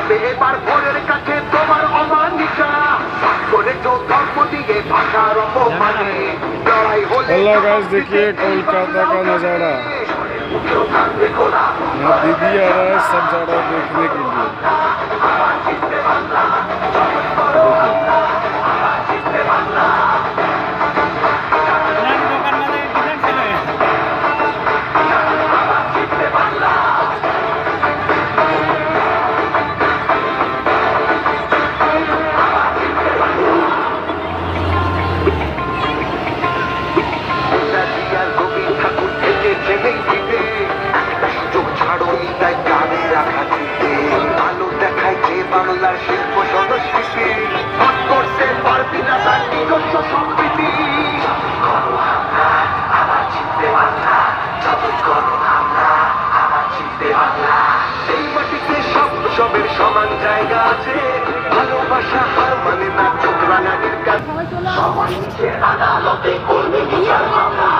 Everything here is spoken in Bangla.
যাবে এবার ভোরের কাছে তোমার অমানিকা করে ধর্ম দিয়ে ভাষার অপমানে লড়াই হলে हेलो गाइस, देखिए कोलकाता का नज़ारा। यहाँ दीदी आ रहा है सब जा रहा है देखने के लिए। বাংলার শিল্প সংস্কৃতি করতে পারবি না তার নিজস্ব সংস্কৃতি এই মাটিতে সব সবের সমান জায়গা আছে ভালোবাসা হার মানে না চোখ রাঙানির কাজ সবার নিচে আদালতে করবে বিচার মামলা